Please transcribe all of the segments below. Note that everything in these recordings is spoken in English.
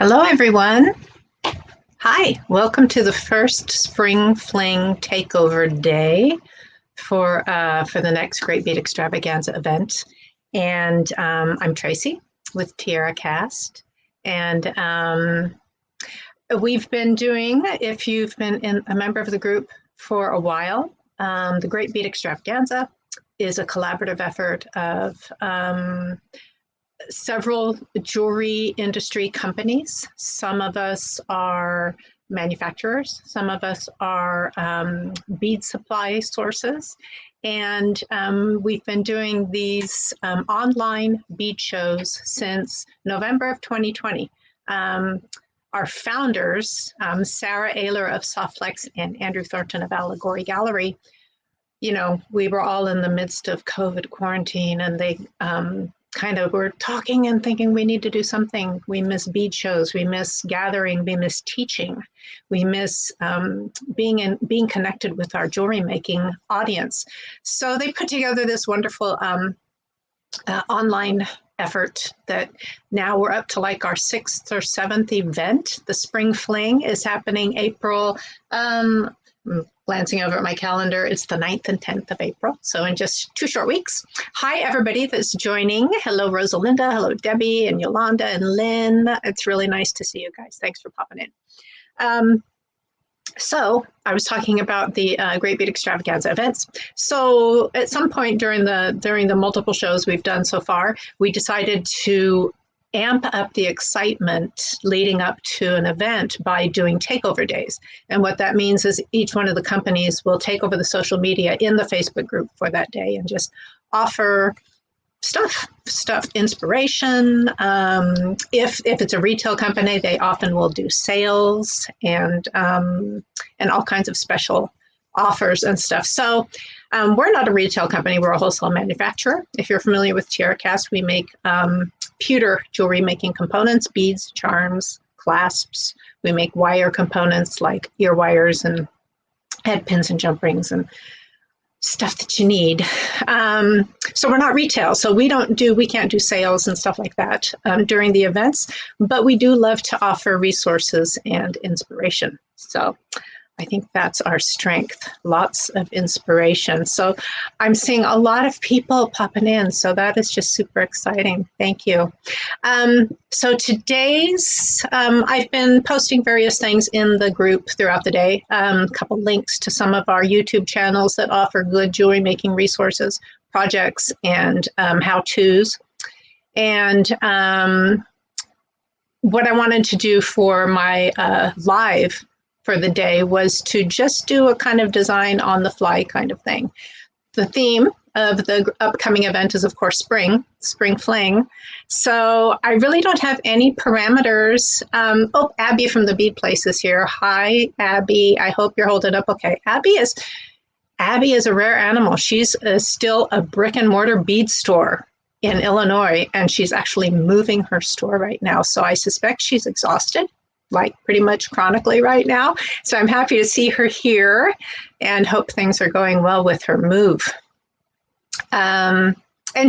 Hello, everyone. Hi, welcome to the first Spring Fling Takeover Day for the next Great Beat Extravaganza event. And I'm Tracy with TierraCast. And we've been doing, if you've been a member of the group for a while, the Great Beat Extravaganza is a collaborative effort of several jewelry industry companies. Some of us are manufacturers, some of us are bead supply sources, and we've been doing these online bead shows since November of 2020. Our founders, Sarah Ayler of Softflex and Andrew Thornton of Allegory Gallery, you know, we were all in the midst of COVID quarantine, and they kind of were talking and thinking we need to do something. We miss bead shows, we miss gathering, we miss teaching, we miss being connected with our jewelry making audience. So they put together this wonderful online effort that now we're up to like our 6th or 7th event. The Spring Fling is happening April, glancing over at my calendar, it's the 9th and 10th of April, so in just 2 short weeks. Hi, everybody that's joining. Hello, Rosalinda. Hello, Debbie and Yolanda and Lynn. It's really nice to see you guys. Thanks for popping in. So I was talking about the Great Beat Extravaganza events. So at some point during the multiple shows we've done so far, we decided to amp up the excitement leading up to an event by doing takeover days. And what that means is each one of the companies will take over the social media in the Facebook group for that day and just offer stuff, inspiration. If it's a retail company, they often will do sales and all kinds of special offers and stuff. So we're not a retail company, we're a wholesale manufacturer. If you're familiar with TierraCast, we make pewter jewelry making components, beads, charms, clasps. We make wire components like ear wires and head pins and jump rings and stuff that you need. So we're not retail, so we can't do sales and stuff like that during the events, but we do love to offer resources and inspiration. So I think that's our strength, lots of inspiration. So I'm seeing a lot of people popping in, so that is just super exciting. Thank you. So today's, I've been posting various things in the group throughout the day, a couple links to some of our YouTube channels that offer good jewelry making resources, projects, and how-tos. And what I wanted to do for my live for the day was to just do a kind of design on the fly kind of thing. The theme of the upcoming event is, of course, Spring Fling. So I really don't have any parameters. Oh, Abby from the Bead Place is here. Hi, Abby. I hope you're holding up okay. Abby is a rare animal. She's still a brick and mortar bead store in Illinois, and she's actually moving her store right now. So I suspect she's exhausted, like pretty much chronically right now. So I'm happy to see her here and hope things are going well with her move. And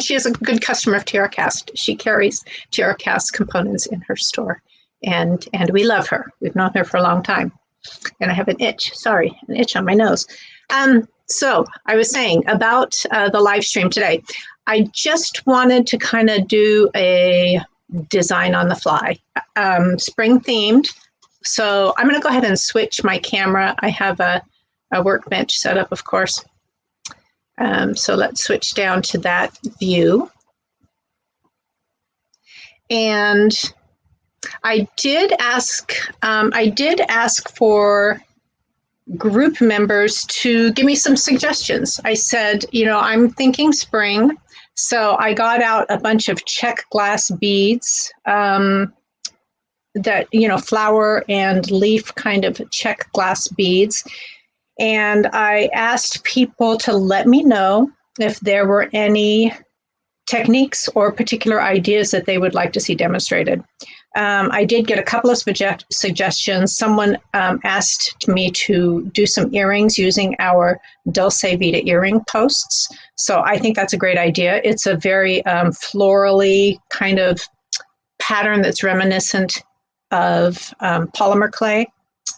she is a good customer of TierraCast. She carries TierraCast components in her store, and we love her. We've known her for a long time. And I have an itch on my nose. So I was saying about the live stream today. I just wanted to kind of do a design on the fly, spring themed. So I'm going to go ahead and switch my camera. I have a workbench set up, of course. So let's switch down to that view. And I did ask for group members to give me some suggestions. I said, you know, I'm thinking spring. So I got out a bunch of check glass beads that, you know, flower and leaf kind of check glass beads. And I asked people to let me know if there were any techniques or particular ideas that they would like to see demonstrated. I did get a couple of suggestions. Someone asked me to do some earrings using our Dulce Vita earring posts. So I think that's a great idea. It's a very florally kind of pattern that's reminiscent of polymer clay,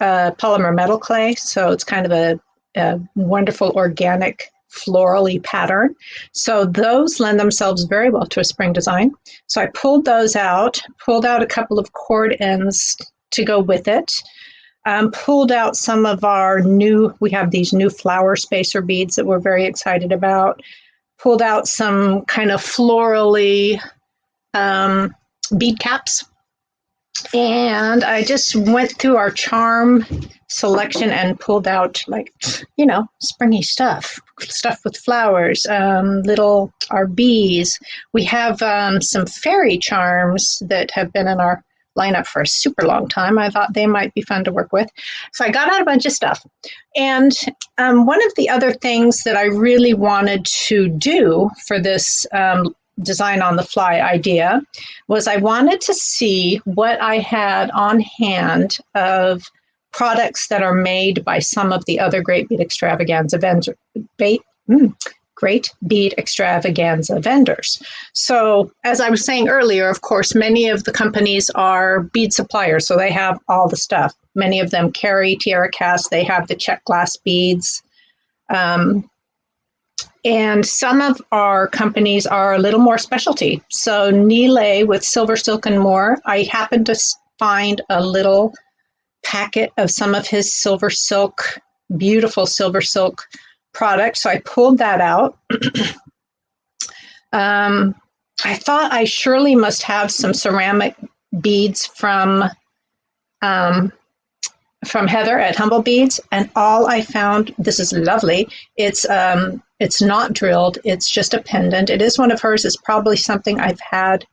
polymer metal clay. So it's kind of a wonderful organic florally pattern. So those lend themselves very well to a spring design. So I pulled those out, pulled out a couple of cord ends to go with it, pulled out some of our we have these new flower spacer beads that we're very excited about, pulled out some kind of florally bead caps. And I just went through our charm selection and pulled out, like, springy stuff with flowers, our bees. We have some fairy charms that have been in our lineup for a super long time. I thought they might be fun to work with. So I got out a bunch of stuff. And one of the other things that I really wanted to do for this design on the fly idea was I wanted to see what I had on hand of products that are made by some of the other Great Bead Extravaganza vendors. So as I was saying earlier, of course, many of the companies are bead suppliers, so they have all the stuff. Many of them carry TierraCast. They have the check glass beads. And some of our companies are a little more specialty. So Nile with Silver Silk and More, I happened to find a little packet of some of his silver silk, beautiful silver silk products. So I pulled that out. I thought I surely must have some ceramic beads from Heather at Humble Beads, and all I found, this is lovely, it's not drilled, it's just a pendant. It is one of hers. It's probably something I've had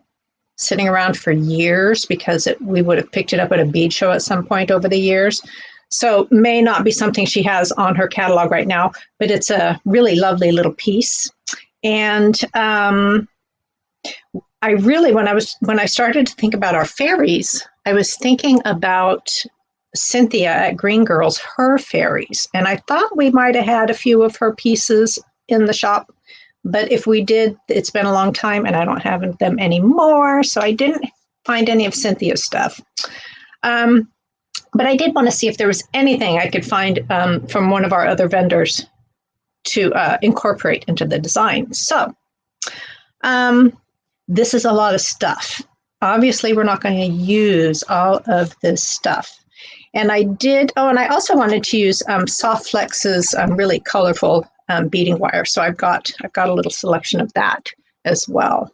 sitting around for years because we would have picked it up at a bead show at some point over the years. So may not be something she has on her catalog right now, but it's a really lovely little piece. And I really, when I started to think about our fairies, I was thinking about Cynthia at Green Girls, her fairies. And I thought we might have had a few of her pieces in the shop. But if we did, it's been a long time and I don't have them anymore. So I didn't find any of Cynthia's stuff. But I did want to see if there was anything I could find from one of our other vendors to incorporate into the design. So this is a lot of stuff. Obviously, we're not going to use all of this stuff. And I did, and I also wanted to use Soft Flex's really colorful beading wire. So I've got a little selection of that as well.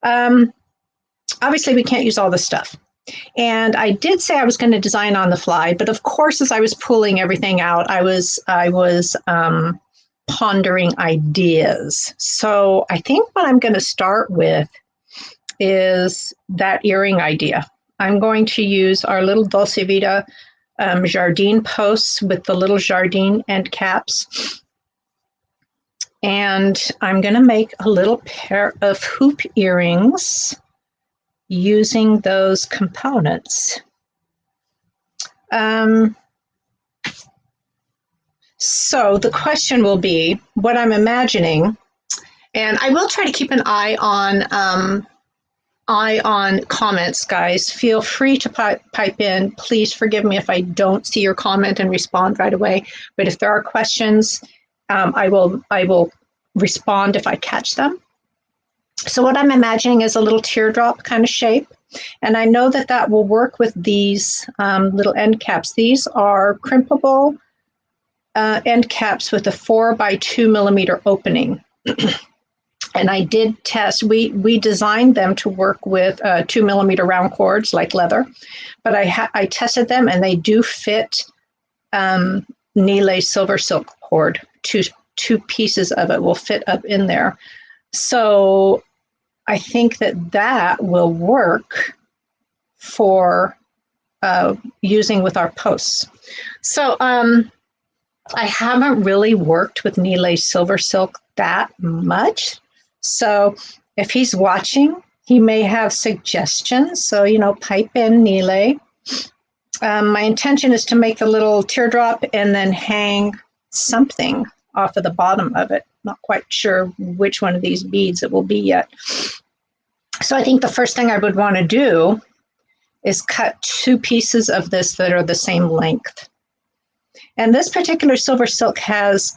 Obviously, we can't use all this stuff. And I did say I was going to design on the fly, but of course, as I was pulling everything out, I was pondering ideas. So I think what I'm going to start with is that earring idea. I'm going to use our little Dulce Vita Jardine posts with the little Jardine end caps. And I'm going to make a little pair of hoop earrings using those components. So the question will be what I'm imagining, and I will try to keep an eye on comments, guys. Feel free to pipe in. Please forgive me if I don't see your comment and respond right away. But if there are questions, I will respond if I catch them. So what I'm imagining is a little teardrop kind of shape. And I know that will work with these little end caps. These are crimpable end caps with a 4x2 millimeter opening. And I did test, we designed them to work with 2 millimeter round cords like leather, but I tested them and they do fit Nile silver silk cord. Two pieces of it will fit up in there. So I think that will work for using with our posts. So I haven't really worked with Nile silver silk that much. So if he's watching, he may have suggestions. So, pipe in Nile. My intention is to make the little teardrop and then hang something off of the bottom of it. Not quite sure which one of these beads it will be yet. So I think the first thing I would want to do is cut 2 pieces of this that are the same length. And this particular silver silk has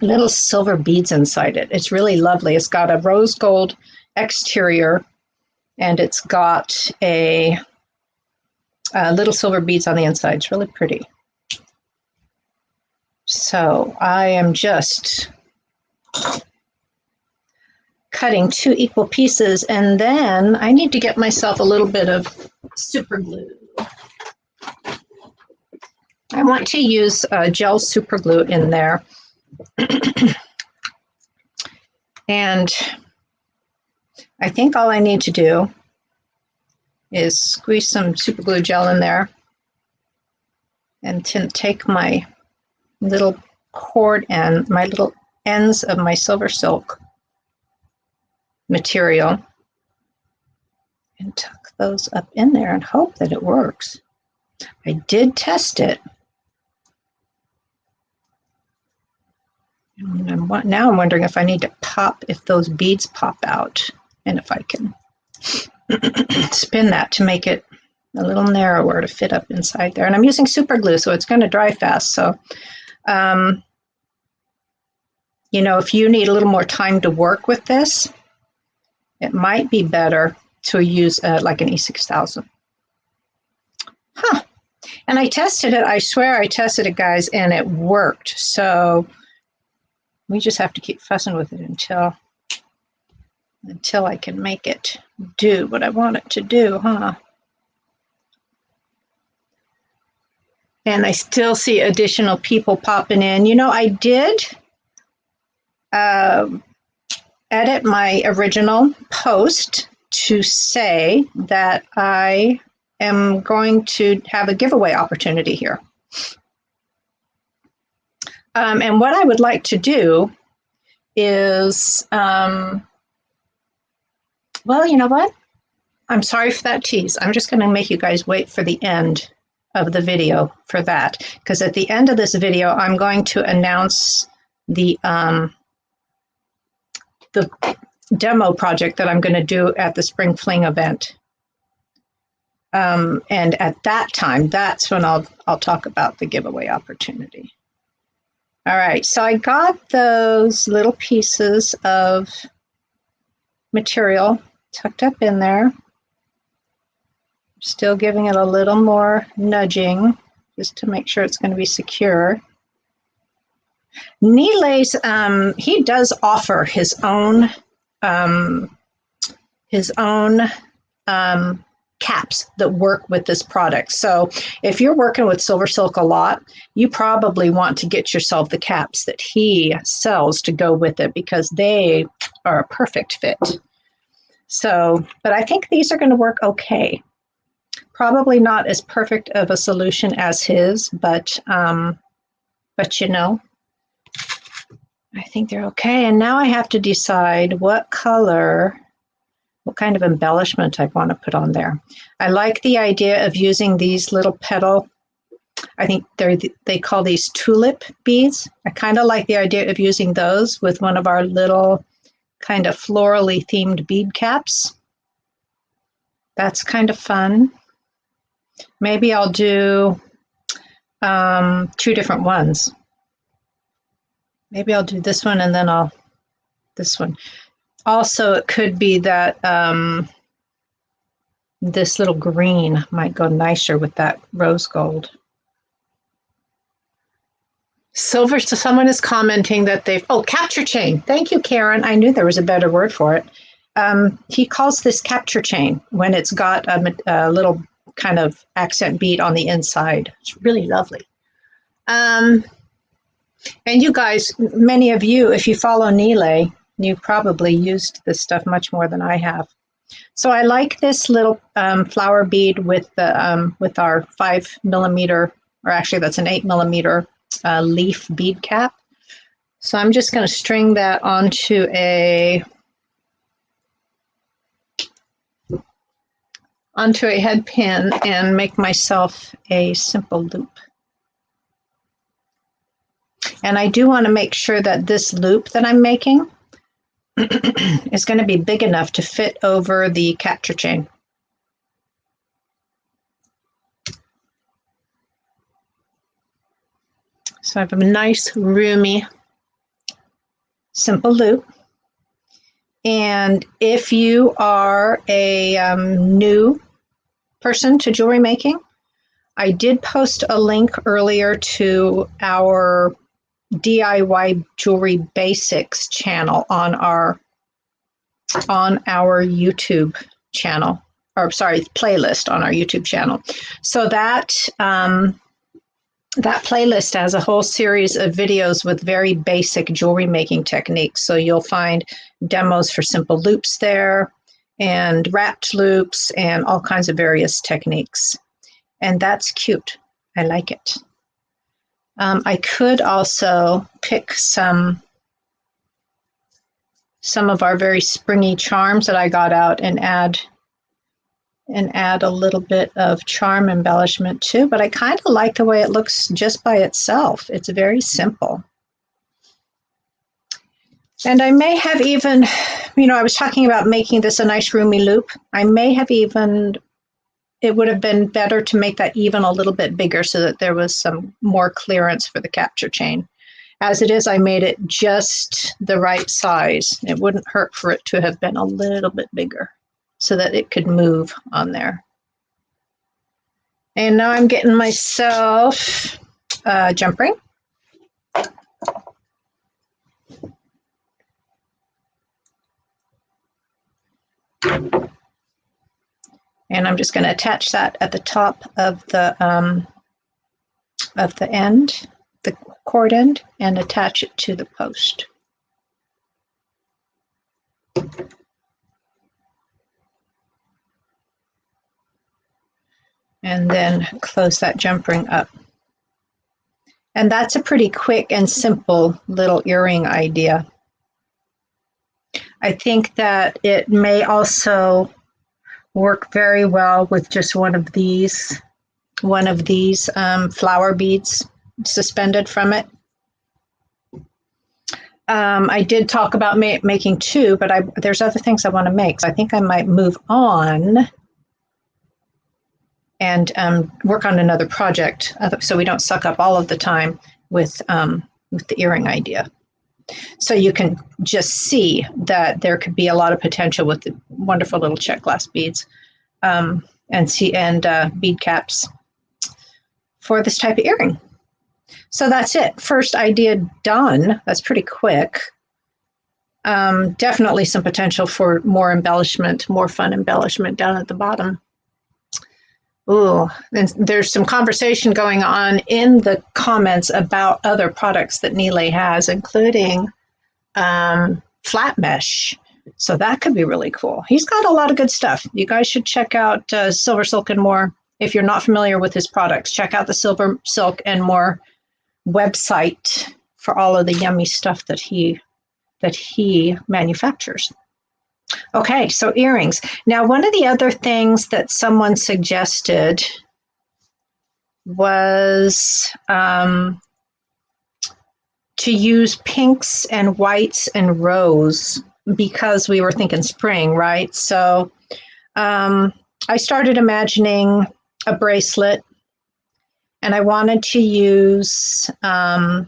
little silver beads inside it. It's really lovely. It's got a rose gold exterior, and it's got a little silver beads on the inside. It's really pretty. So I am just cutting 2 equal pieces, and then I need to get myself a little bit of super glue. I want to use gel super glue in there. And I think all I need to do is squeeze some super glue gel in there and take my little cord and my little ends of my silver silk material and tuck those up in there and hope that it works. I did test it. And now I'm wondering if I need to pop, if those beads pop out, and if I can spin that to make it a little narrower to fit up inside there. And I'm using super glue, so it's going to dry fast. So, you know, if you need a little more time to work with this, it might be better to use like an E6000. Huh. And I tested it. I swear I tested it, guys, and it worked. So we just have to keep fussing with it until I can make it do what I want it to do, huh? And I still see additional people popping in. You know, I did edit my original post to say that I am going to have a giveaway opportunity here. And what I would like to do is, well, you know what? I'm sorry for that tease. I'm just going to make you guys wait for the end of the video for that. Because at the end of this video, I'm going to announce the demo project that I'm going to do at the Spring Fling event. And at that time, that's when I'll talk about the giveaway opportunity. All right, so I got those little pieces of material tucked up in there. Still giving it a little more nudging just to make sure it's going to be secure. Nilay's, he does offer his own caps that work with this product. So if you're working with silver silk a lot, you probably want to get yourself the caps that he sells to go with it because they are a perfect fit. So, but I think these are going to work okay. Probably not as perfect of a solution as his, but you know, I think they're okay. And now I have to decide what color, what kind of embellishment I want to put on there. I like the idea of using these little petal, I think they call these tulip beads. I kind of like the idea of using those with one of our little kind of florally themed bead caps. That's kind of fun. Maybe I'll do 2 different ones. Maybe I'll do this one and then this one. Also, it could be that this little green might go nicer with that rose gold. Silver, so someone is commenting that capture chain. Thank you, Karen. I knew there was a better word for it. He calls this capture chain when it's got a little kind of accent bead on the inside. It's really lovely. And you guys, many of you, if you follow Nilay, you probably used this stuff much more than I have. So I like this little flower bead with the with our 5mm, or actually that's an 8mm leaf bead cap. So I'm just going to string that onto a head pin and make myself a simple loop. And I do want to make sure that this loop that I'm making is going to be big enough to fit over the capture chain. So I have a nice, roomy, simple loop. And if you are a new person to jewelry making, I did post a link earlier to our DIY Jewelry Basics channel on our YouTube channel, or sorry, playlist on our YouTube channel. So that that playlist has a whole series of videos with very basic jewelry making techniques. So you'll find demos for simple loops there, and wrapped loops, and all kinds of various techniques. And that's cute. I like it. I could also pick some of our very springy charms that I got out and add a little bit of charm embellishment too, but I kind of like the way it looks just by itself. It's very simple. And I may have even, I was talking about making this a nice roomy loop. I may have even, it would have been better to make that even a little bit bigger so that there was some more clearance for the capture chain. As it is, I made it just the right size. It wouldn't hurt for it to have been a little bit bigger so that it could move on there. And now I'm getting myself a jump ring. And I'm just going to attach that at the top of the end, the cord end, and attach it to the post. And then close that jump ring up. And that's a pretty quick and simple little earring idea. I think that it may also work very well with just one of these flower beads suspended from it. I did talk about making two, but there's other things I want to make. So I think I might move on and work on another project so we don't suck up all of the time with the earring idea. So you can just see that there could be a lot of potential with the wonderful little check glass beads and bead caps for this type of earring. So that's it. First idea done. That's pretty quick. Definitely some potential for more embellishment, more fun embellishment down at the bottom. Ooh, and there's some conversation going on in the comments about other products that Nile has, including flat mesh. So that could be really cool. He's got a lot of good stuff. You guys should check out Silver Silk and More. If you're not familiar with his products, check out the Silver Silk and More website for all of the yummy stuff that he manufactures. Okay, so earrings. Now, one of the other things that someone suggested was to use pinks and whites and rose because we were thinking spring, right? So I started imagining a bracelet, and I wanted to use our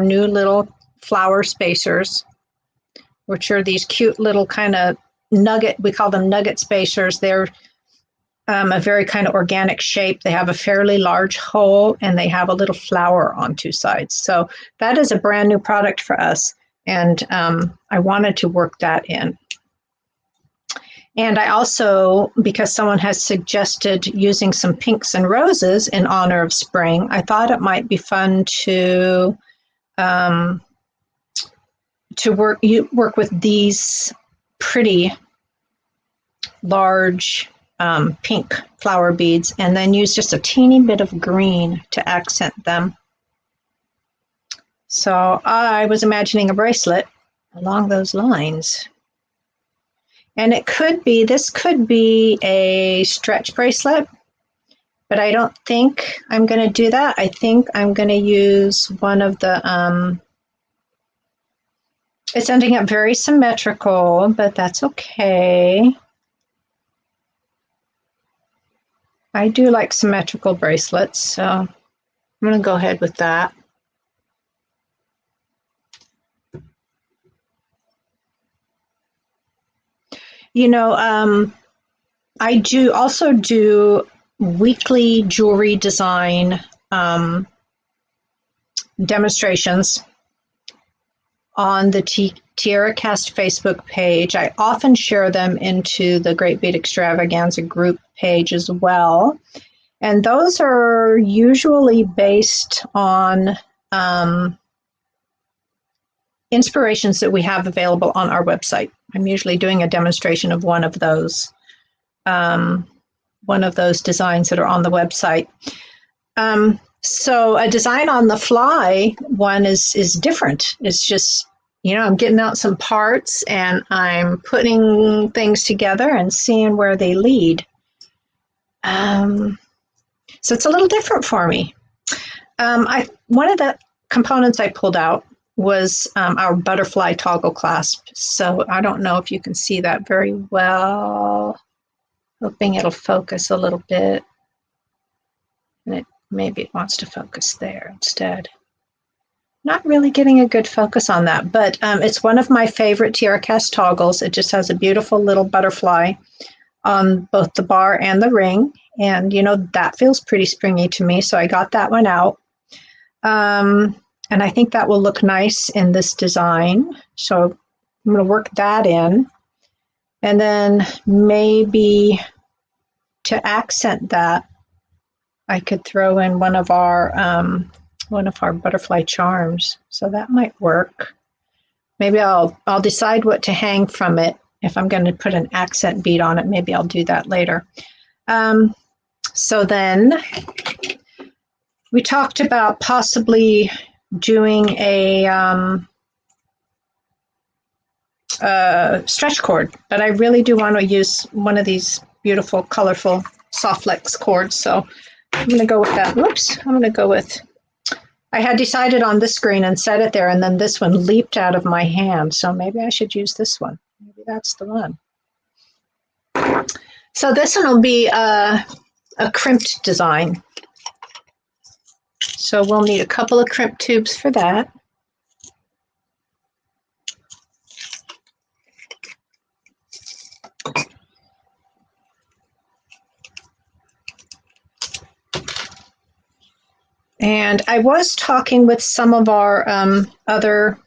new little flower spacers, which are these cute little kind of nugget, we call them nugget spacers. They're a very kind of organic shape. They have a fairly large hole and they have a little flower on two sides. So that is a brand new product for us. And I wanted to work that in. And I also, because someone has suggested using some pinks and roses in honor of spring, I thought it might be fun to work with these pretty large pink flower beads and then use just a teeny bit of green to accent them. So I was imagining a bracelet along those lines. And this could be a stretch bracelet, but I don't think I'm going to do that. I think I'm going to use one of the it's ending up very symmetrical, but that's okay. I do like symmetrical bracelets, so I'm going to go ahead with that. You know, I also do weekly jewelry design demonstrations on the TierraCast Facebook page. I often share them into the Great Bead Extravaganza group page as well. And those are usually based on inspirations that we have available on our website. I'm usually doing a demonstration of one of those designs that are on the website. So a design on the fly one is different. It's just, you know, I'm getting out some parts and I'm putting things together and seeing where they lead. So it's a little different for me. One of the components I pulled out was our butterfly toggle clasp. So I don't know if you can see that very well. Hoping it'll focus a little bit. And maybe it wants to focus there instead. Not really getting a good focus on that, but it's one of my favorite TierraCast toggles. It just has a beautiful little butterfly on both the bar and the ring. And, you know, that feels pretty springy to me, so I got that one out. And I think that will look nice in this design. So I'm going to work that in. And then maybe to accent that, I could throw in one of our butterfly charms. So that might work. Maybe I'll decide what to hang from it. If I'm going to put an accent bead on it, maybe I'll do that later. So then we talked about possibly doing a stretch cord, but I really do want to use one of these beautiful, colorful soft flex cords. So I'm going to go with that. Whoops, I'm going to go with, I had decided on this green and set it there, and then this one leaped out of my hand. So maybe I should use this one. Maybe that's the one. So this one will be a crimped design. So we'll need a couple of crimp tubes for that. And I was talking with some of our other,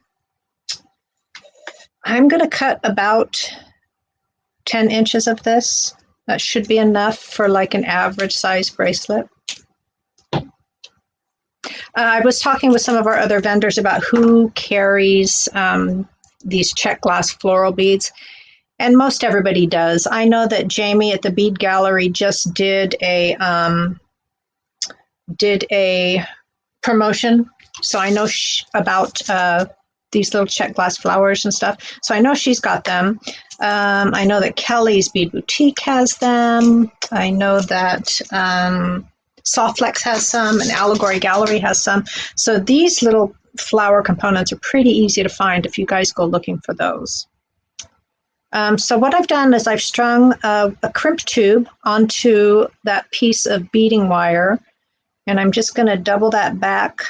I'm going to cut about 10 inches of this. That should be enough for like an average size bracelet. I was talking with some of our other vendors about who carries these check glass floral beads, and most everybody does. I know that Jamie at the Bead Gallery just did a promotion, so I know about these little check glass flowers and stuff. So I know she's got them. I know that Kelly's Bead Boutique has them. I know that Softflex has some, and Allegory Gallery has some. So these little flower components are pretty easy to find if you guys go looking for those. So what I've done is I've strung a crimp tube onto that piece of beading wire, and I'm just going to double that back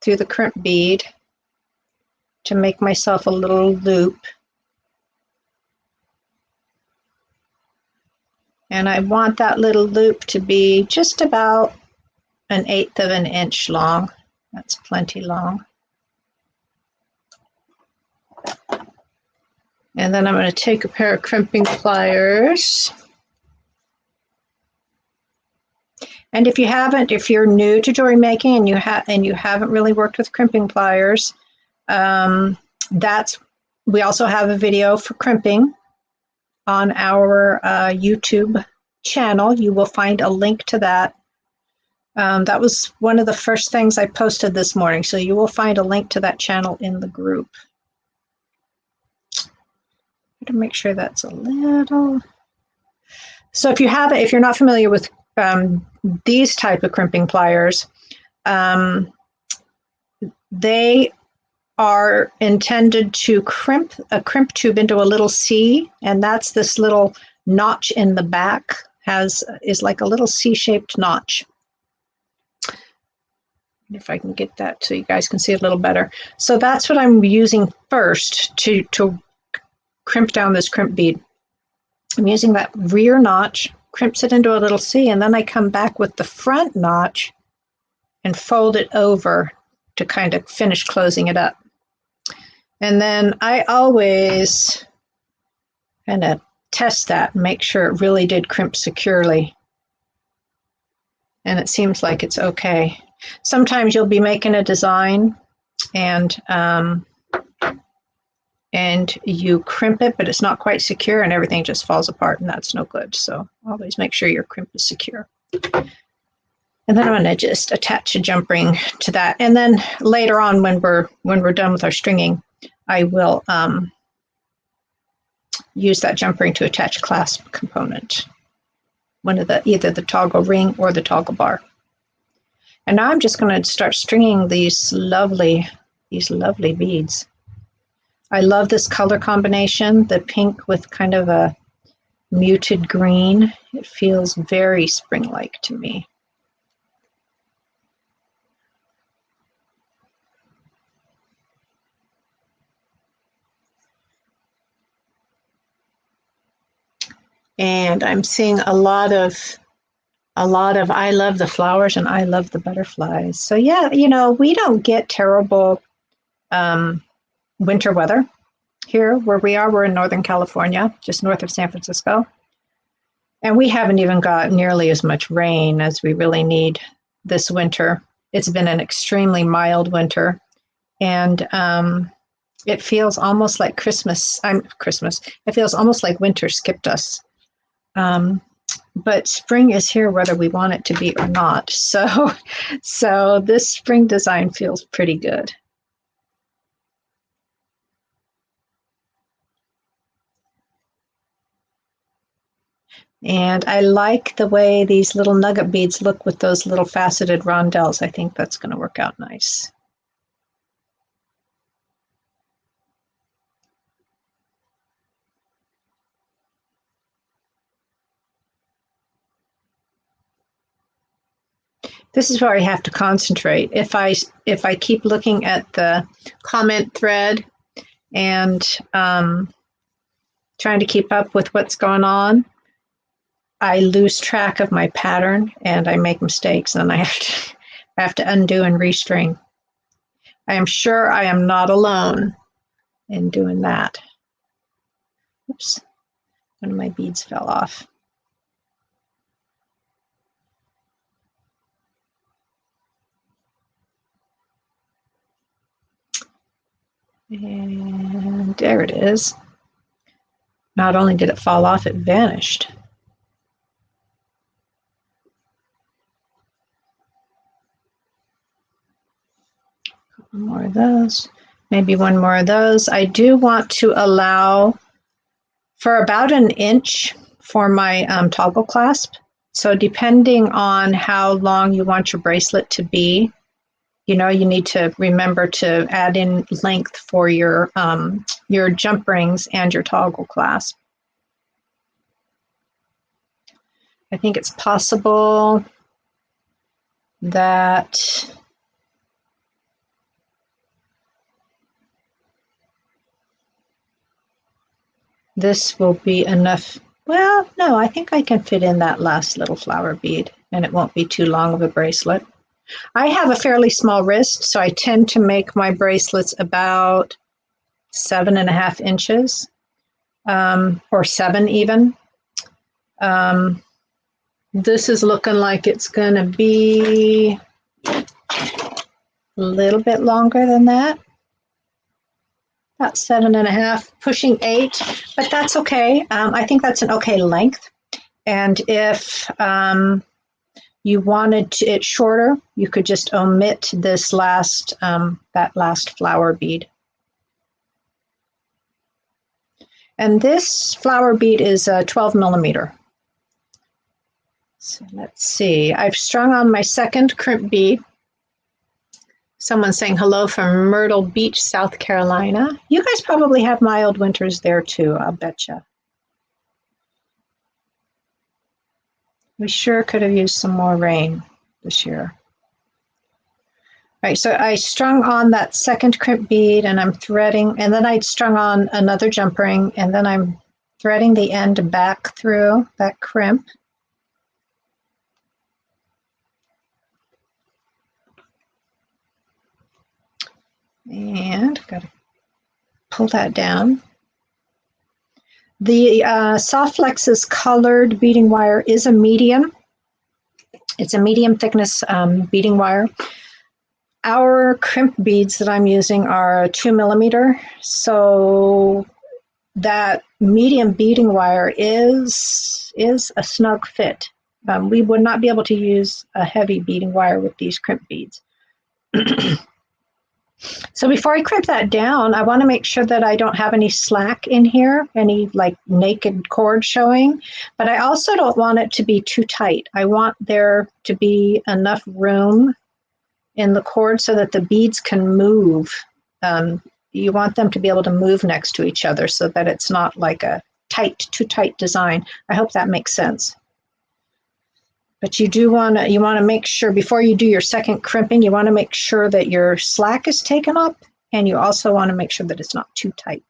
through the crimp bead to make myself a little loop. And I want that little loop to be just about 1/8 of an inch long. That's plenty long. And then I'm going to take a pair of crimping pliers. And if you're new to jewelry making and you haven't really worked with crimping pliers, we also have a video for crimping on our YouTube channel. You will find a link to that. That was one of the first things I posted this morning, so you will find a link to that channel in the group. To make sure that's a little. So if you're not familiar with these type of crimping pliers, they are intended to crimp a crimp tube into a little C, and that's this little notch in the back is like a little C-shaped notch. If I can get that so you guys can see it a little better. So that's what I'm using first to crimp down this crimp bead. I'm using that rear notch, crimps it into a little C, and then I come back with the front notch and fold it over to kind of finish closing it up. And then I always kind of test that and make sure it really did crimp securely. And it seems like it's okay. Sometimes you'll be making a design and you crimp it, but it's not quite secure and everything just falls apart, and that's no good. So always make sure your crimp is secure. And then I'm going to just attach a jump ring to that. And then later on, when we're done with our stringing, I will use that jump ring to attach a clasp component, either the toggle ring or the toggle bar. And now I'm just going to start stringing these lovely beads. I love this color combination, the pink with kind of a muted green. It feels very spring-like to me. And I'm seeing a lot of I love the flowers and I love the butterflies. So yeah, you know, we don't get terrible winter weather here where we are. We're in Northern California, just north of San Francisco. And we haven't even got nearly as much rain as we really need this winter. It's been an extremely mild winter. And it feels almost like Christmas. It feels almost like winter skipped us. But spring is here whether we want it to be or not. So this spring design feels pretty good. And I like the way these little nugget beads look with those little faceted rondelles. I think that's going to work out nice. This is where I have to concentrate. If I keep looking at the comment thread and trying to keep up with what's going on, I lose track of my pattern and I make mistakes, and I have to undo and restring. I am sure I am not alone in doing that. Oops, one of my beads fell off. And there it is. Not only did it fall off, it vanished. One more of those, maybe one more of those. I do want to allow for about an inch for my toggle clasp. So depending on how long you want your bracelet to be, you know, you need to remember to add in length for your jump rings and your toggle clasp. I think it's possible that this will be enough. Well, no, I think I can fit in that last little flower bead and it won't be too long of a bracelet. I have a fairly small wrist, so I tend to make my bracelets about 7.5 inches, or 7 even. This is looking like it's going to be a little bit longer than that. About 7.5, pushing 8, but that's okay. I think that's an okay length. And if you wanted it shorter, you could just omit this last, that last flower bead. And this flower bead is a 12 millimeter. So let's see, I've strung on my second crimp bead. Someone's saying hello from Myrtle Beach, South Carolina. You guys probably have mild winters there too, I'll betcha. We sure could have used some more rain this year. Right, so I strung on that second crimp bead and I'm threading, and then I strung on another jump ring, and then I'm threading the end back through that crimp. And got to pull that down. The Soft Flex's colored beading wire is a medium. It's a medium thickness beading wire. Our crimp beads that I'm using are 2 millimeter, so that medium beading wire is a snug fit. We would not be able to use a heavy beading wire with these crimp beads. So before I crimp that down, I want to make sure that I don't have any slack in here, any like naked cord showing, but I also don't want it to be too tight. I want there to be enough room in the cord so that the beads can move. You want them to be able to move next to each other so that it's not like a too tight design. I hope that makes sense. But you want to make sure before you do your second crimping, you want to make sure that your slack is taken up, and you also want to make sure that it's not too tight.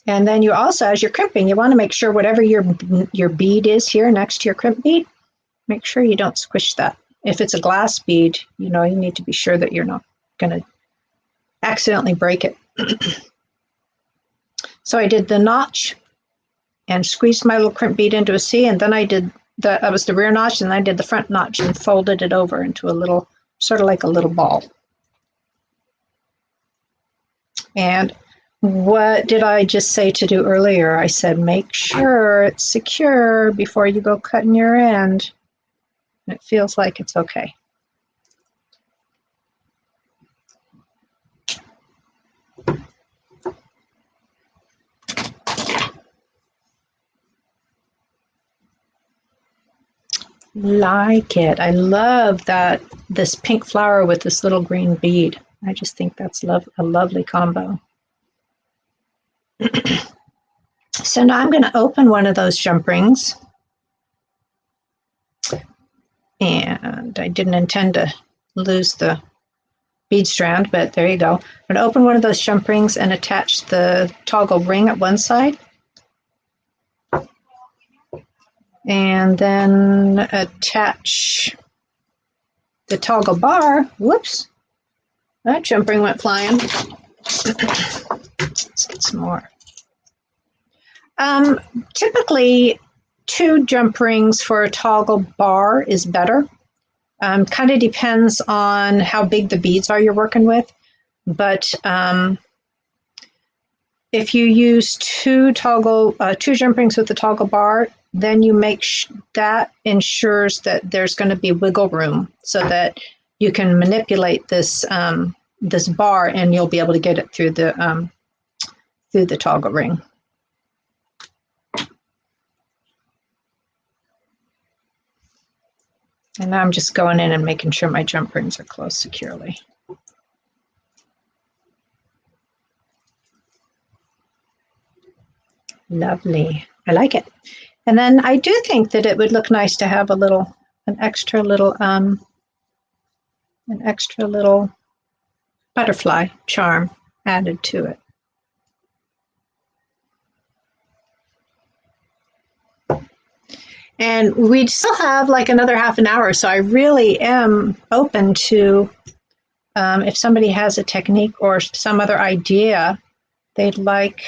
And then you also, as you're crimping, you want to make sure whatever your bead is here next to your crimp bead, make sure you don't squish that. If it's a glass bead, you need to be sure that you're not going to accidentally break it. So I did the notch and squeezed my little crimp bead into a C, and then I did that was the rear notch, and I did the front notch and folded it over into a little, sort of like a little ball. And what did I just say to do earlier? I said, make sure it's secure before you go cutting your end. And it feels like it's okay. Like it. I love that, this pink flower with this little green bead. I just think that's a lovely combo. So now I'm going to open one of those jump rings. And I didn't intend to lose the bead strand, but there you go. I'm going to open one of those jump rings and attach the toggle ring at one side. And then attach the toggle bar. Whoops, that jump ring went flying. Let's get some more. Typically, 2 jump rings for a toggle bar is better. Kind of depends on how big the beads are you're working with, but if you use 2 jump rings with the toggle bar, then you make that ensures that there's going to be wiggle room so that you can manipulate this this bar, and you'll be able to get it through the toggle ring. And now I'm just going in and making sure my jump rings are closed securely. Lovely. I like it. And then I do think that it would look nice to have an extra little butterfly charm added to it. And we still have like another half an hour, so I really am open to if somebody has a technique or some other idea they'd like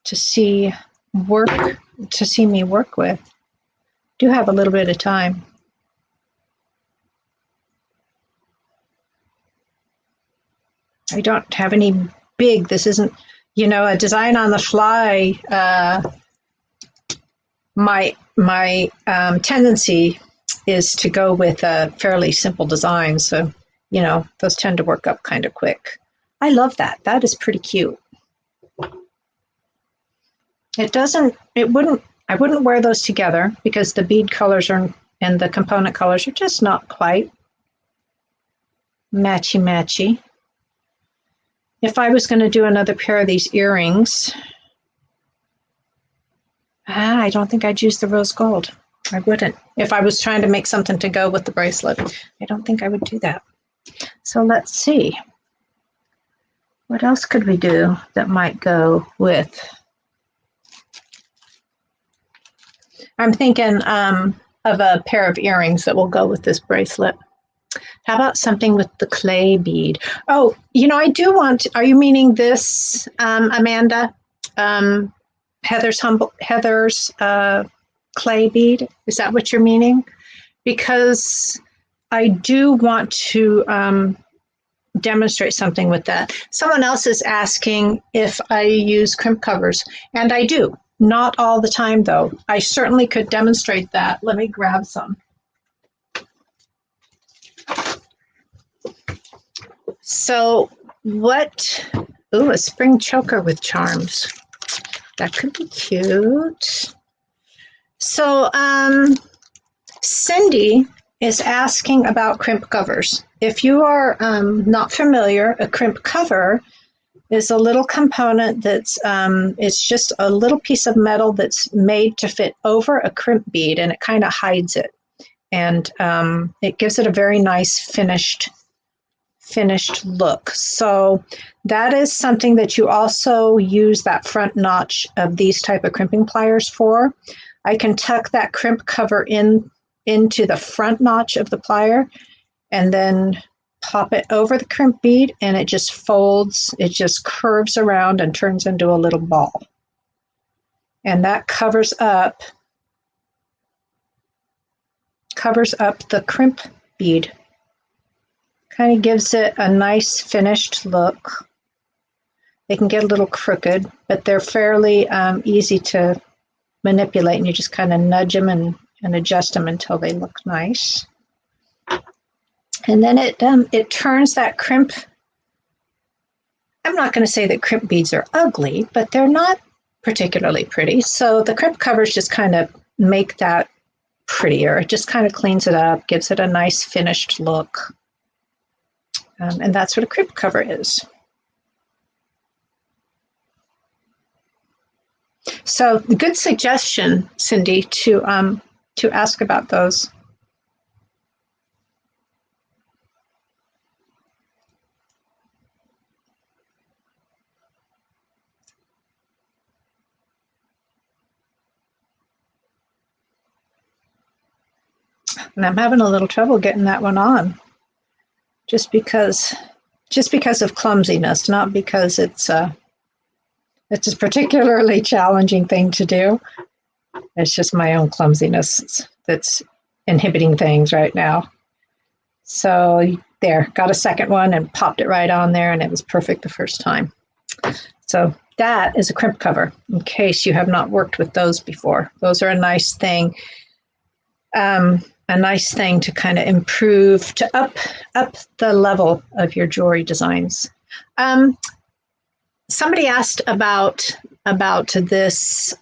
to see me work with. Do have a little bit of time. I don't have any big, this isn't, a design on the fly. My tendency is to go with a fairly simple design. So, those tend to work up kind of quick. I love that. That is pretty cute. I wouldn't wear those together because the bead colors and the component colors are just not quite matchy-matchy. If I was going to do another pair of these earrings, I don't think I'd use the rose gold. I wouldn't. If I was trying to make something to go with the bracelet, I don't think I would do that. So let's see. What else could we do that might go with? I'm thinking of a pair of earrings that will go with this bracelet. How about something with the clay bead? Oh, you know, I do want, are you meaning this, Amanda? Heather's clay bead? Is that what you're meaning? Because I do want to demonstrate something with that. Someone else is asking if I use crimp covers, and I do. Not all the time, though. I certainly could demonstrate that. Let me grab some. So what, ooh, a spring choker with charms. That could be cute. So Cindy is asking about crimp covers. If you are not familiar, a crimp cover is a little component that's, it's just a little piece of metal that's made to fit over a crimp bead, and it kind of hides it. And it gives it a very nice finished look. So that is something that you also use that front notch of these type of crimping pliers for. I can tuck that crimp cover into the front notch of the plier and then pop it over the crimp bead, and it just folds, it just curves around and turns into a little ball. And that covers up the crimp bead. Kind of gives it a nice finished look. They can get a little crooked, but they're fairly easy to manipulate, and you just kind of nudge them and adjust them until they look nice. And then it turns that crimp. I'm not going to say that crimp beads are ugly, but they're not particularly pretty. So the crimp covers just kind of make that prettier. It just kind of cleans it up, gives it a nice finished look. And that's what a crimp cover is. So good suggestion, Cindy, to ask about those. And I'm having a little trouble getting that one on, just because of clumsiness, not because it's a particularly challenging thing to do. It's just my own clumsiness that's inhibiting things right now. So there, got a second one and popped it right on there, and it was perfect the first time. So that is a crimp cover, in case you have not worked with those before. Those are a nice thing. A nice thing to kind of improve, to up the level of your jewelry designs. Somebody asked about this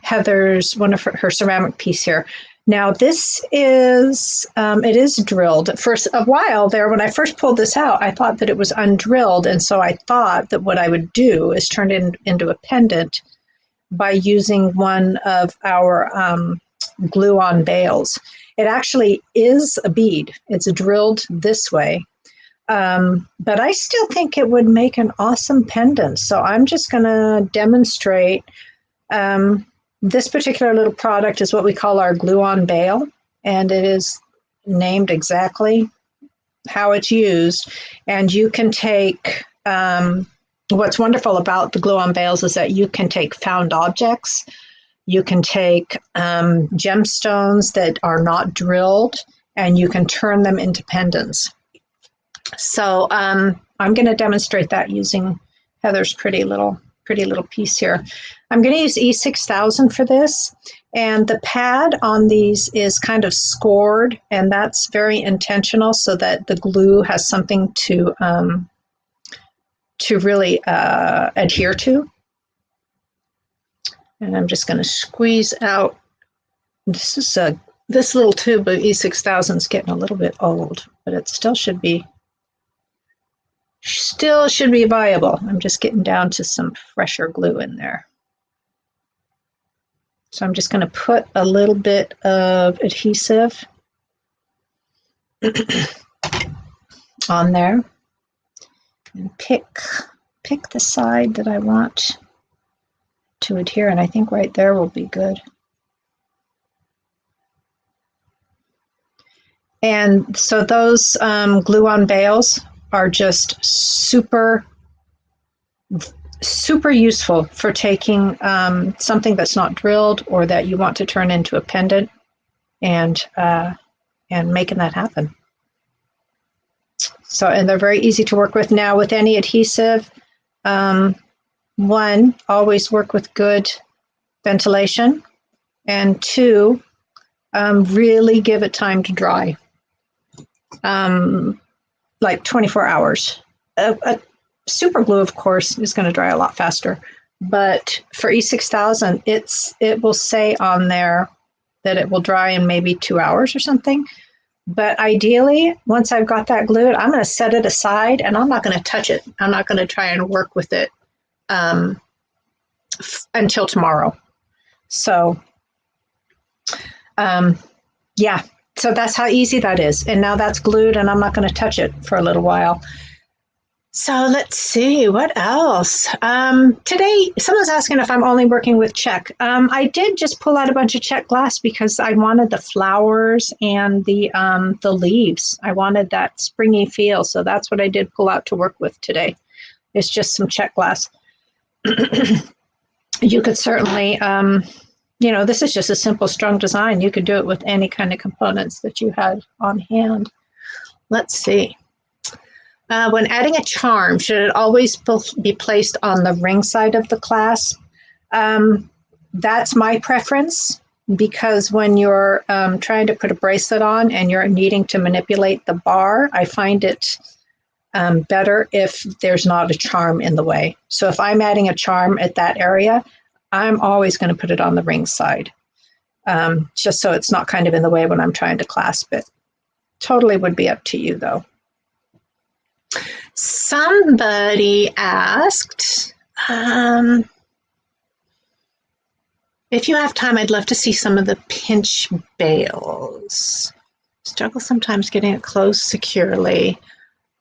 Heather's, one of her ceramic piece here. Now this is, it is drilled. For a while there, when I first pulled this out, I thought that it was undrilled, and so I thought that what I would do is turn it into a pendant by using one of our glue-on bales. It actually is a bead. It's drilled this way. But I still think it would make an awesome pendant. So I'm just going to demonstrate. This particular little product is what we call our glue-on bale, and it is named exactly how it's used. And you can take, what's wonderful about the glue-on bales is that you can take found objects. You can take gemstones that are not drilled, and you can turn them into pendants. So I'm going to demonstrate that using Heather's pretty little piece here. I'm going to use E6000 for this, and the pad on these is kind of scored, and that's very intentional so that the glue has something to really adhere to. And I'm just going to squeeze out. This little tube of E6000 is getting a little bit old, but it still should be viable. I'm just getting down to some fresher glue in there. So I'm just going to put a little bit of adhesive on there and pick the side that I want to adhere, and I think right there will be good. And so those glue-on bales are just super useful for taking something that's not drilled or that you want to turn into a pendant and making that happen. So, and they're very easy to work with. Now with any adhesive, one, always work with good ventilation, and two, really give it time to dry, like 24 hours. A super glue, of course, is going to dry a lot faster, but for E6000, it will say on there that it will dry in maybe 2 hours or something. But ideally, once I've got that glued, I'm going to set it aside and I'm not going to touch it. I'm not going to try and work with it until tomorrow. So, yeah, so that's how easy that is. And now that's glued and I'm not going to touch it for a little while. So let's see, what else? Today, someone's asking if I'm only working with check. I did just pull out a bunch of check glass because I wanted the flowers and the leaves. I wanted that springy feel, so that's what I did pull out to work with today. It's just some check glass. You could certainly, you know, this is just a simple strung design. You could do it with any kind of components that you had on hand. Let's see. When adding a charm, should it always be placed on the ring side of the clasp? That's my preference, because when you're trying to put a bracelet on and you're needing to manipulate the bar, I find it better if there's not a charm in the way. So if I'm adding a charm at that area, I'm always going to put it on the ring side, just so it's not kind of in the way when I'm trying to clasp it. Totally would be up to you, though. Somebody asked, if you have time, I'd love to see some of the pinch bales. Struggle sometimes getting it closed securely.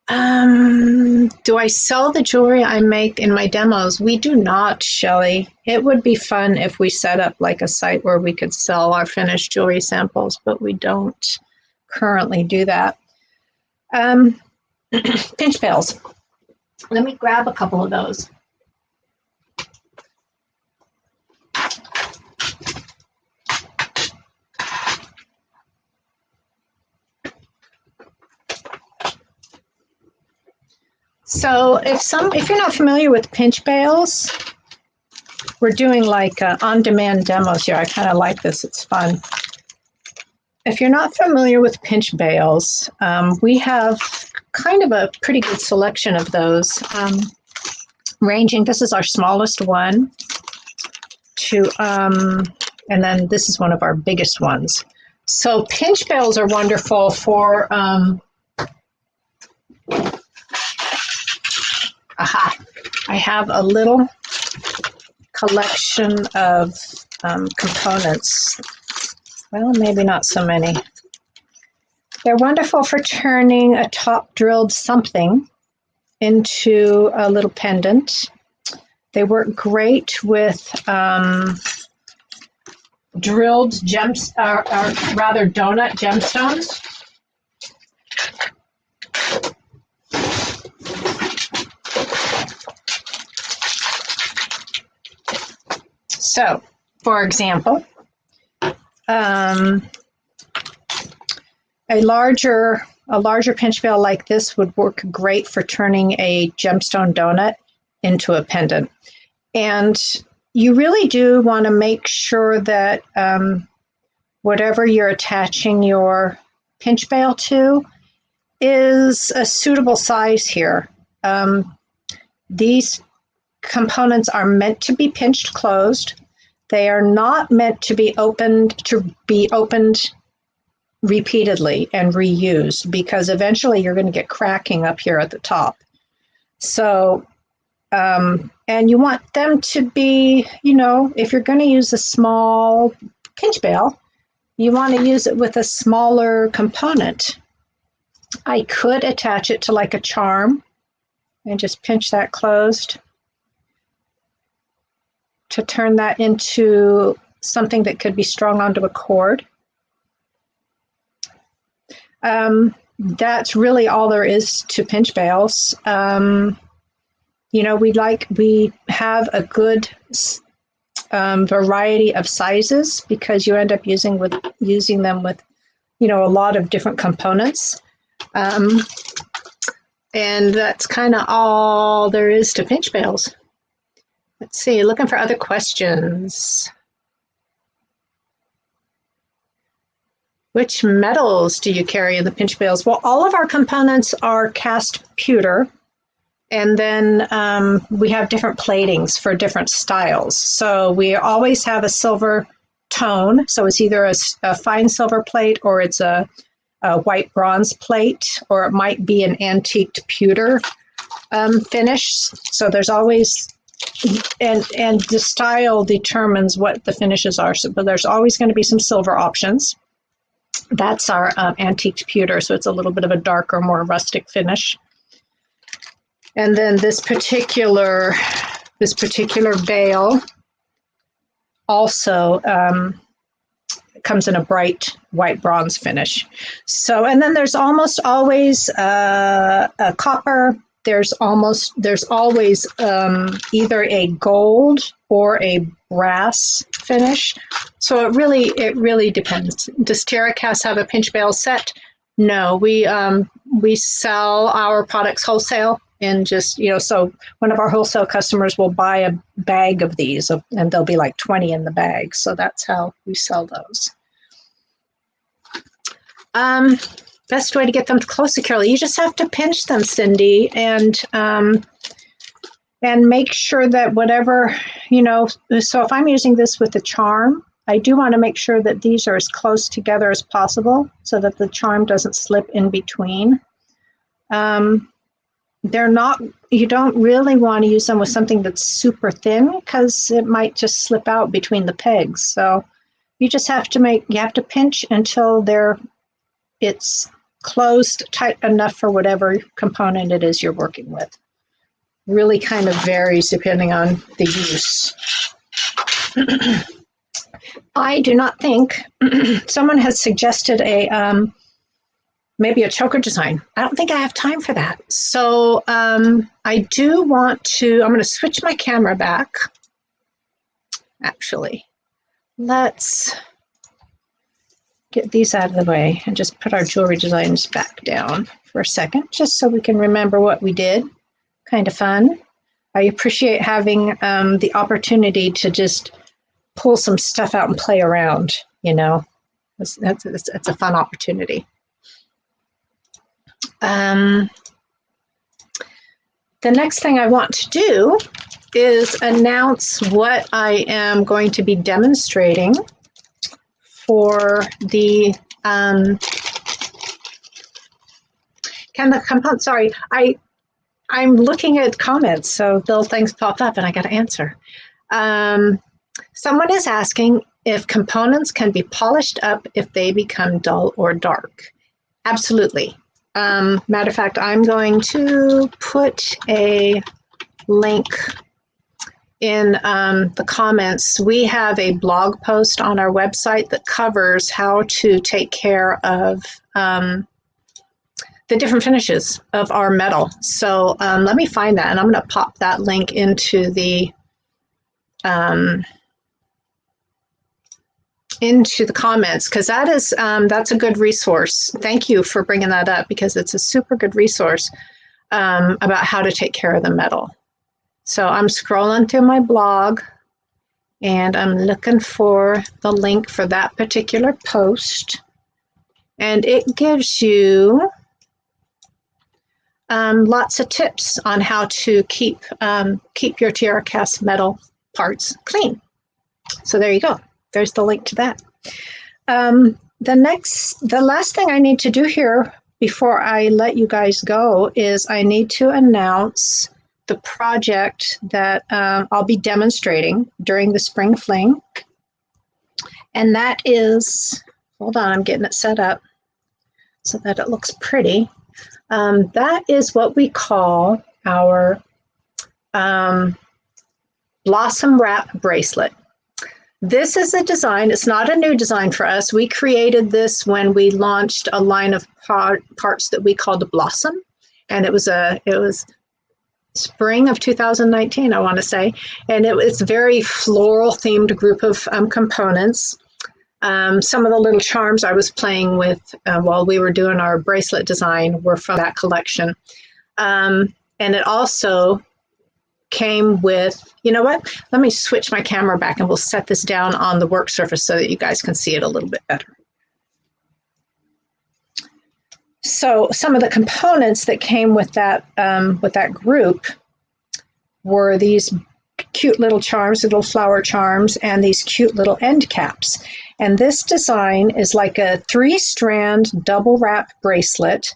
Do I sell the jewelry I make in my demos? We do not, Shelley. It would be fun if we set up like a site where we could sell our finished jewelry samples, but we don't currently do that. Pinch bales. Let me grab a couple of those. So if you're not familiar with pinch bales, we're doing like on-demand demos here. I kind of like this. It's fun. If you're not familiar with pinch bales, we have kind of a pretty good selection of those, ranging, this is our smallest one, to, and then this is one of our biggest ones. So pinch bales are wonderful for, I have a little collection of components. Well, maybe not so many. They're wonderful for turning a top drilled something into a little pendant. They work great with drilled gems, or rather donut gemstones. So, for example, a larger pinch bale like this would work great for turning a gemstone donut into a pendant. And you really do want to make sure that whatever you're attaching your pinch bale to is a suitable size here. These components are meant to be pinched closed. They are not meant to be opened repeatedly and reused, because eventually you're going to get cracking up here at the top. So And you want them to be, you know, if you're going to use a small pinch bale, you want to use it with a smaller component. I could attach it to like a charm and just pinch that closed to turn that into something that could be strung onto a cord. That's really all there is to pinch bales. You know, we have a good variety of sizes because you end up using them with, you know, a lot of different components. And that's kind of all there is to pinch bales. Let's see, looking for other questions. Which metals do you carry in the pinch bales? Well, all of our components are cast pewter, and then we have different platings for different styles. So we always have a silver tone, so it's either a fine silver plate or it's a white bronze plate, or it might be an antiqued pewter finish. So there's always, and the style determines what the finishes are. So, but there's always going to be some silver options. That's our antiqued pewter, so it's a little bit of a darker, more rustic finish. And then this particular bale also comes in a bright white bronze finish. So, and then there's almost always a copper. There's always either a gold or a brass finish. So it really depends. Does TierraCast have a pinch bale set? No, we sell our products wholesale, and just, you know, so one of our wholesale customers will buy a bag of these, and there'll be like 20 in the bag. So that's how we sell those. Best way to get them close securely, you just have to pinch them, Cindy, and make sure that whatever, you know, so if I'm using this with a charm, I do want to make sure that these are as close together as possible so that the charm doesn't slip in between. You don't really want to use them with something that's super thin because it might just slip out between the pegs. So you just have to pinch until it's closed tight enough for whatever component it is you're working with. Really kind of varies depending on the use. I do not think someone has suggested maybe a choker design. I don't think I have time for that. So I do want to, I'm going to switch my camera back. Actually, let's get these out of the way and just put our jewelry designs back down for a second, just so we can remember what we did. Kind of fun. I appreciate having the opportunity to just pull some stuff out and play around, you know. It's a fun opportunity. The next thing I want to do is announce what I am going to be demonstrating for the sorry, I'm looking at comments, so little things pop up and I got to answer. Someone is asking if components can be polished up if they become dull or dark. Absolutely. Matter of fact, I'm going to put a link in the comments. We have a blog post on our website that covers how to take care of the different finishes of our metal. So let me find that, and I'm going to pop that link into the comments, because that's a good resource. Thank you for bringing that up, because it's a super good resource about how to take care of the metal. So I'm scrolling through my blog and I'm looking for the link for that particular post, and it gives you lots of tips on how to keep your TierraCast metal parts clean. So there you go. There's the link to that. The last thing I need to do here before I let you guys go is I need to announce the project that I'll be demonstrating during the Spring Fling. And that is, hold on, I'm getting it set up so that it looks pretty. That is what we call our Blossom Wrap Bracelet. This is a design, it's not a new design for us. We created this when we launched a line of parts that we called Blossom. And it was spring of 2019, I want to say. And it's a very floral themed group of components. Some of the little charms I was playing with while we were doing our bracelet design were from that collection. And it also came with, you know what? Let me switch my camera back and we'll set this down on the work surface so that you guys can see it a little bit better. So some of the components that came with that group were these cute little charms, little flower charms, and these cute little end caps. And this design is like a 3-strand double wrap bracelet.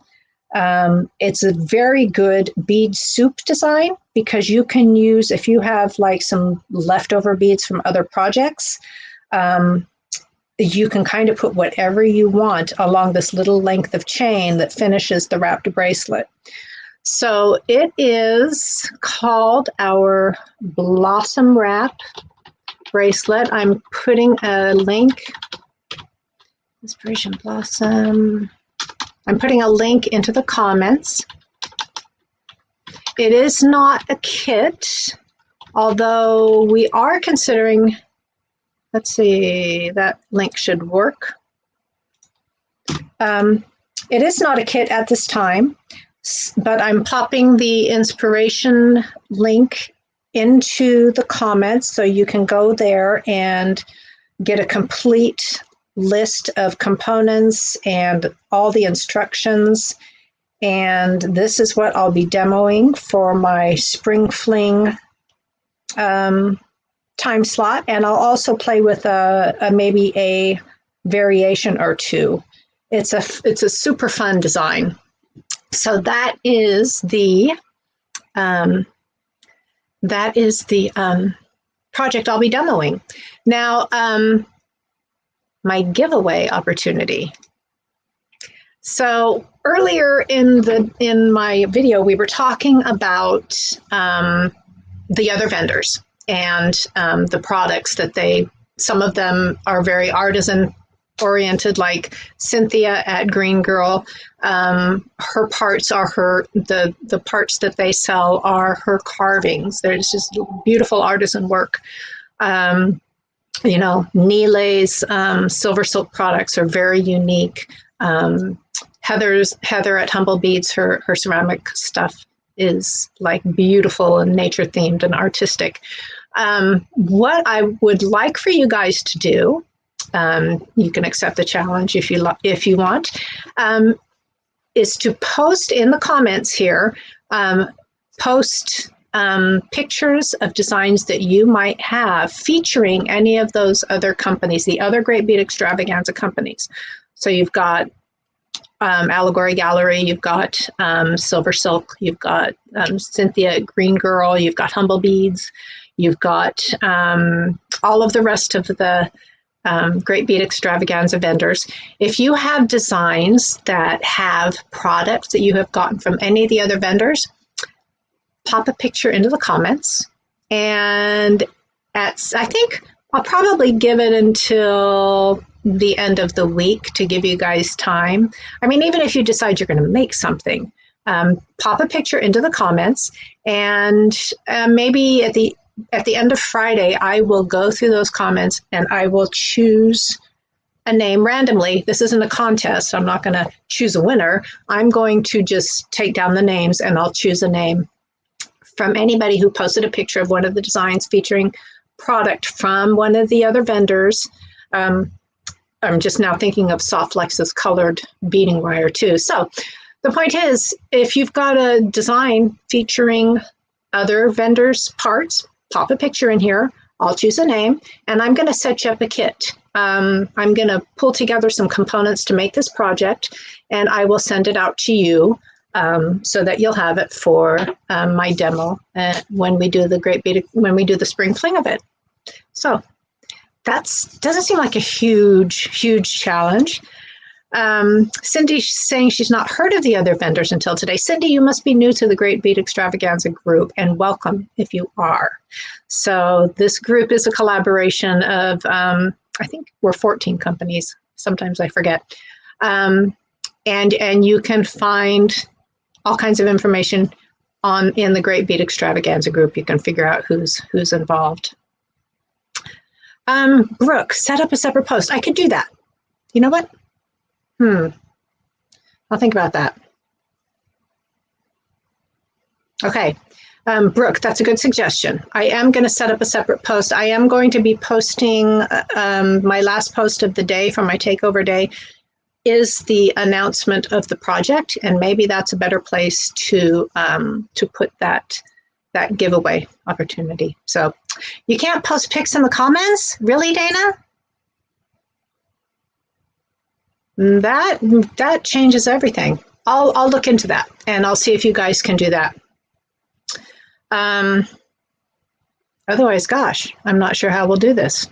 It's a very good bead soup design because you can use, if you have like some leftover beads from other projects, you can kind of put whatever you want along this little length of chain that finishes the wrapped bracelet. So it is called our Blossom Wrap Bracelet. I'm putting a link, Inspiration Blossom. I'm putting a link into the comments. It is not a kit, although we are considering, let's see, that link should work. It is not a kit at this time, but I'm popping the inspiration link into the comments so you can go there and get a complete list of components and all the instructions. And this is what I'll be demoing for my Spring Fling time slot. And I'll also play with maybe a variation or two. It's a super fun design. So that is the project I'll be demoing. Now, my giveaway opportunity. So earlier in my video, we were talking about the other vendors and the products that some of them are very artisan oriented, like Cynthia at Green Girl. Her parts are the parts that they sell are her carvings. There's just beautiful artisan work. You know, Nile's silver silk products are very unique. Heather at Humble Beads, her ceramic stuff is like beautiful and nature themed and artistic. What I would like for you guys to do, you can accept the challenge if you want, is to post in the comments here, post pictures of designs that you might have featuring any of those other companies, the other Great Bead Extravaganza companies. So you've got Allegory Gallery, you've got Silver Silk, you've got Cynthia Green Girl, you've got Humble Beads, you've got all of the rest of the Great Bead Extravaganza vendors. If you have designs that have products that you have gotten from any of the other vendors, pop a picture into the comments. And I think I'll probably give it until the end of the week to give you guys time. I mean, even if you decide you're going to make something, pop a picture into the comments, and maybe at the end of Friday, I will go through those comments and I will choose a name randomly. This isn't a contest. So I'm not going to choose a winner. I'm going to just take down the names and I'll choose a name from anybody who posted a picture of one of the designs featuring product from one of the other vendors. I'm just now thinking of Soft Lex's colored beading wire too. So the point is, if you've got a design featuring other vendors' parts, pop a picture in here. I'll choose a name, and I'm going to set you up a kit. I'm going to pull together some components to make this project, and I will send it out to you so that you'll have it for my demo when we do the spring fling event. So doesn't seem like a huge challenge. Cindy's saying she's not heard of the other vendors until today. Cindy, you must be new to the Great Bead Extravaganza group, and welcome if you are. So this group is a collaboration of, I think we're 14 companies. Sometimes I forget. And you can find all kinds of information in the Great Bead Extravaganza group. You can figure out who's involved. Brooke, set up a separate post. I could do that. You know what? I'll think about that. Okay. Brooke, that's a good suggestion. I am going to set up a separate post. I am going to be posting my last post of the day from my takeover day is the announcement of the project, and maybe that's a better place to put that giveaway opportunity. So you can't post pics in the comments? Really, Dana? That changes everything. I'll look into that, and I'll see if you guys can do that. Otherwise, gosh, I'm not sure how we'll do this.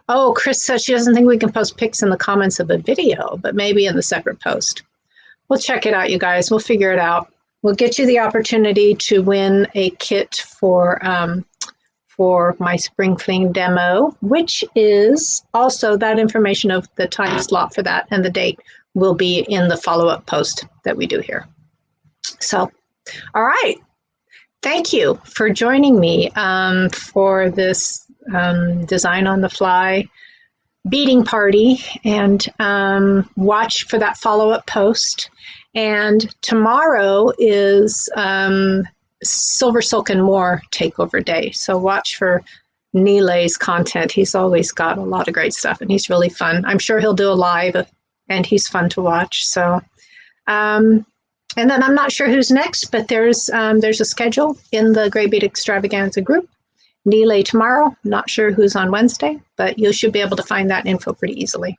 Oh, Chris says she doesn't think we can post pics in the comments of the video, but maybe in the separate post. We'll check it out, you guys. We'll figure it out. We'll get you the opportunity to win a kit for my Spring Fling demo, which is also that information of the time slot for that and the date will be in the follow-up post that we do here. So, all right. Thank you for joining me for this design on the fly beading party, and watch for that follow-up post. And tomorrow is Silver Silk and More Takeover Day. So watch for Nilay's content. He's always got a lot of great stuff, and he's really fun. I'm sure he'll do a live, and he's fun to watch. So, and then I'm not sure who's next, but there's a schedule in the Great Bead Extravaganza group. Nilay tomorrow. Not sure who's on Wednesday, but you should be able to find that info pretty easily.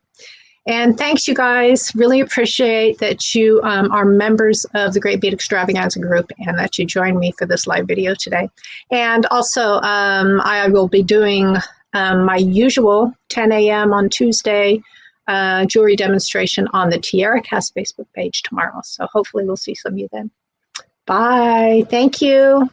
And thanks, you guys. Really appreciate that you are members of the Great Bead Extravaganza group and that you joined me for this live video today. And also, I will be doing my usual 10 a.m. on Tuesday jewelry demonstration on the TierraCast Facebook page tomorrow. So hopefully we'll see some of you then. Bye. Thank you.